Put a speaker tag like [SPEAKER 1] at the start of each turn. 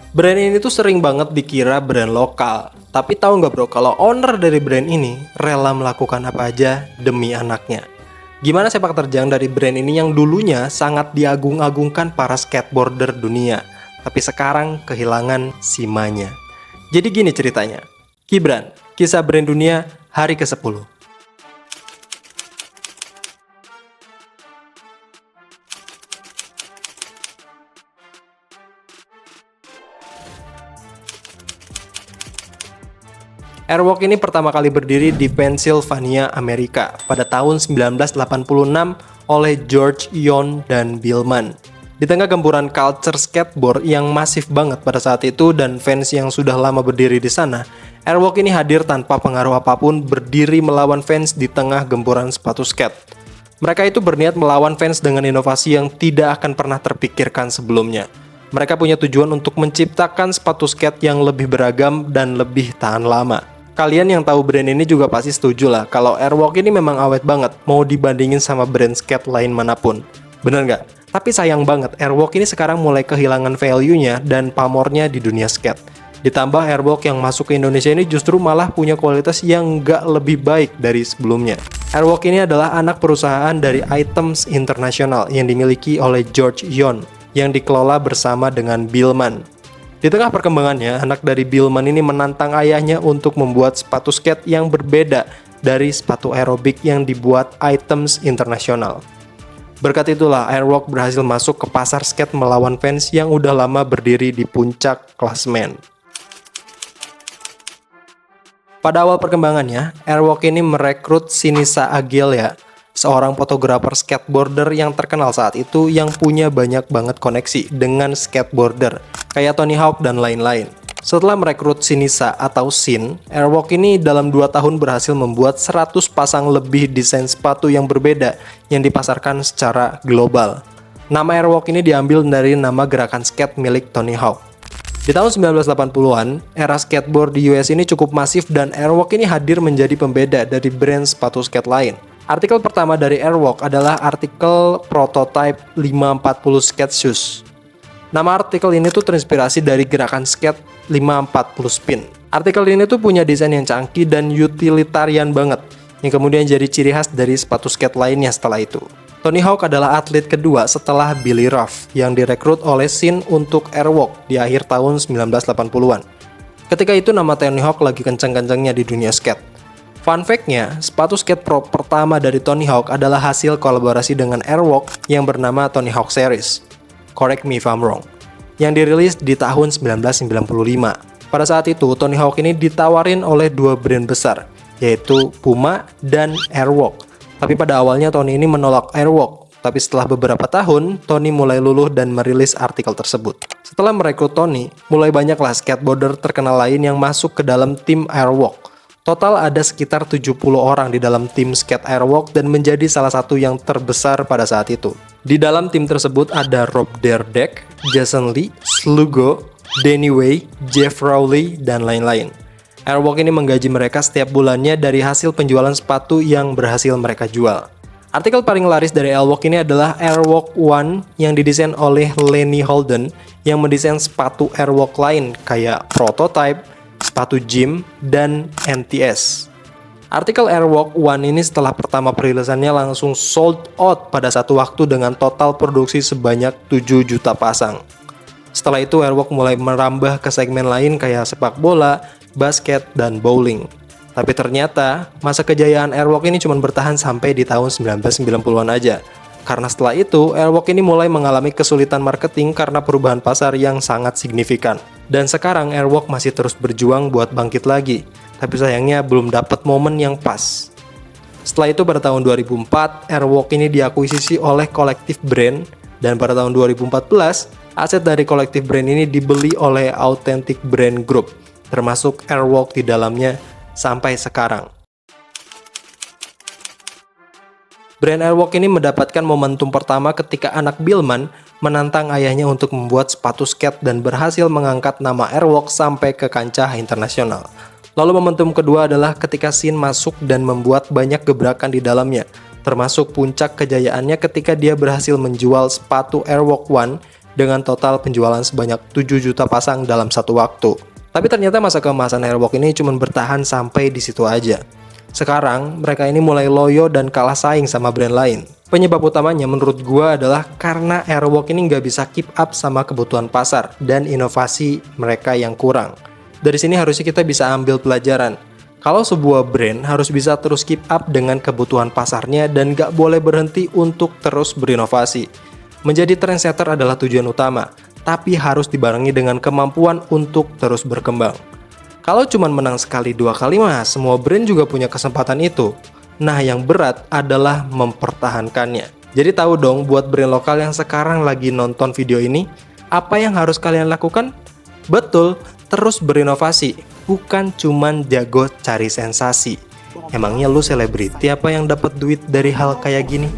[SPEAKER 1] Brand ini tuh sering banget dikira brand lokal. Tapi tahu nggak bro, kalau owner dari brand ini rela melakukan apa aja demi anaknya. Gimana sepak terjang dari brand ini yang dulunya sangat diagung-agungkan para skateboarder dunia, tapi sekarang kehilangan simanya. Jadi gini ceritanya. Kibran, kisah brand dunia hari ke-10. Airwalk ini pertama kali berdiri di Pennsylvania, Amerika pada tahun 1986 oleh George Yon dan Billman. Di tengah gempuran culture skateboard yang masif banget pada saat itu dan fans yang sudah lama berdiri di sana, Airwalk ini hadir tanpa pengaruh apapun, berdiri melawan fans di tengah gempuran sepatu skate. Mereka itu berniat melawan fans dengan inovasi yang tidak akan pernah terpikirkan sebelumnya. Mereka punya tujuan untuk menciptakan sepatu skate yang lebih beragam dan lebih tahan lama. Kalian yang tahu brand ini juga pasti setuju lah kalau Airwalk ini memang awet banget mau dibandingin sama brand skate lain manapun. Bener nggak? Tapi sayang banget Airwalk ini sekarang mulai kehilangan value-nya dan pamornya di dunia skate. Ditambah Airwalk yang masuk ke Indonesia ini justru malah punya kualitas yang nggak lebih baik dari sebelumnya. Airwalk ini adalah anak perusahaan dari Items International yang dimiliki oleh George Yon yang dikelola bersama dengan Billman. Di tengah perkembangannya, anak dari Billman ini menantang ayahnya untuk membuat sepatu skate yang berbeda dari sepatu aerobik yang dibuat Items International. Berkat itulah Airwalk berhasil masuk ke pasar skate melawan fans yang udah lama berdiri di puncak klasemen. Pada awal perkembangannya, Airwalk ini merekrut Sinisa Aguilera, seorang fotografer skateboarder yang terkenal saat itu yang punya banyak banget koneksi dengan skateboarder kayak Tony Hawk dan lain-lain. Setelah merekrut Sinisa atau Sin, Airwalk ini dalam 2 tahun berhasil membuat 100 pasang lebih desain sepatu yang berbeda yang dipasarkan secara global. Nama Airwalk ini diambil dari nama gerakan skate milik Tony Hawk. Di tahun 1980-an, era skateboard di US ini cukup masif dan Airwalk ini hadir menjadi pembeda dari brand sepatu skate lain. Artikel pertama dari Airwalk adalah artikel Prototype 540 Skate Shoes. Nama artikel ini tuh terinspirasi dari gerakan skate 540 spin. Artikel ini tuh punya desain yang canggih dan utilitarian banget, yang kemudian jadi ciri khas dari sepatu skate lainnya setelah itu. Tony Hawk adalah atlet kedua setelah Billy Ruff yang direkrut oleh Sin untuk Airwalk di akhir tahun 1980-an. Ketika itu nama Tony Hawk lagi kencang-kencangnya di dunia skate. Fun fact-nya, sepatu skate pro pertama dari Tony Hawk adalah hasil kolaborasi dengan Airwalk yang bernama Tony Hawk Series. Correct me if I'm wrong. Yang dirilis di tahun 1995. Pada saat itu, Tony Hawk ini ditawarin oleh 2 brand besar, yaitu Puma dan Airwalk. Tapi pada awalnya Tony ini menolak Airwalk. Tapi setelah beberapa tahun, Tony mulai luluh dan merilis artikel tersebut. Setelah merekrut Tony, mulai banyaklah skateboarder terkenal lain yang masuk ke dalam tim Airwalk. Total ada sekitar 70 orang di dalam tim skate Airwalk dan menjadi salah satu yang terbesar pada saat itu. Di dalam tim tersebut ada Rob Dyrdek, Jason Lee, Slugo, Danny Way, Jeff Rowley, dan lain-lain. Airwalk ini menggaji mereka setiap bulannya dari hasil penjualan sepatu yang berhasil mereka jual. Artikel paling laris dari Airwalk ini adalah Airwalk One yang didesain oleh Lenny Holden yang mendesain sepatu Airwalk lain kayak Prototype, sepatu gym, dan NTS. Artikel Airwalk One ini setelah pertama perilisannya langsung sold out pada satu waktu dengan total produksi sebanyak 7 juta pasang. Setelah itu Airwalk mulai merambah ke segmen lain kayak sepak bola, basket, dan bowling. Tapi ternyata masa kejayaan Airwalk ini cuma bertahan sampai di tahun 1990-an aja. Karena setelah itu Airwalk ini mulai mengalami kesulitan marketing karena perubahan pasar yang sangat signifikan. Dan sekarang Airwalk masih terus berjuang buat bangkit lagi, tapi sayangnya belum dapat momen yang pas. Setelah itu pada tahun 2004, Airwalk ini diakuisisi oleh Collective Brand, dan pada tahun 2014, aset dari Collective Brand ini dibeli oleh Authentic Brand Group, termasuk Airwalk di dalamnya sampai sekarang. Brand Airwalk ini mendapatkan momentum pertama ketika anak Billman menantang ayahnya untuk membuat sepatu skate dan berhasil mengangkat nama Airwalk sampai ke kancah internasional. Lalu momentum kedua adalah ketika Sin masuk dan membuat banyak gebrakan di dalamnya, termasuk puncak kejayaannya ketika dia berhasil menjual sepatu Airwalk One dengan total penjualan sebanyak 7 juta pasang dalam satu waktu. Tapi ternyata masa keemasan Airwalk ini cuma bertahan sampai di situ aja. Sekarang, mereka ini mulai loyo dan kalah saing sama brand lain. Penyebab utamanya menurut gua adalah karena Airwalk ini nggak bisa keep up sama kebutuhan pasar dan inovasi mereka yang kurang. Dari sini harusnya kita bisa ambil pelajaran. Kalau sebuah brand harus bisa terus keep up dengan kebutuhan pasarnya dan nggak boleh berhenti untuk terus berinovasi. Menjadi trendsetter adalah tujuan utama, tapi harus dibarengi dengan kemampuan untuk terus berkembang. Kalau cuma menang sekali dua kali mah, semua brand juga punya kesempatan itu. Nah, yang berat adalah mempertahankannya. Jadi tahu dong buat brand lokal yang sekarang lagi nonton video ini, apa yang harus kalian lakukan? Betul, terus berinovasi, bukan cuman jago cari sensasi. Emangnya lu selebriti apa yang dapat duit dari hal kayak gini?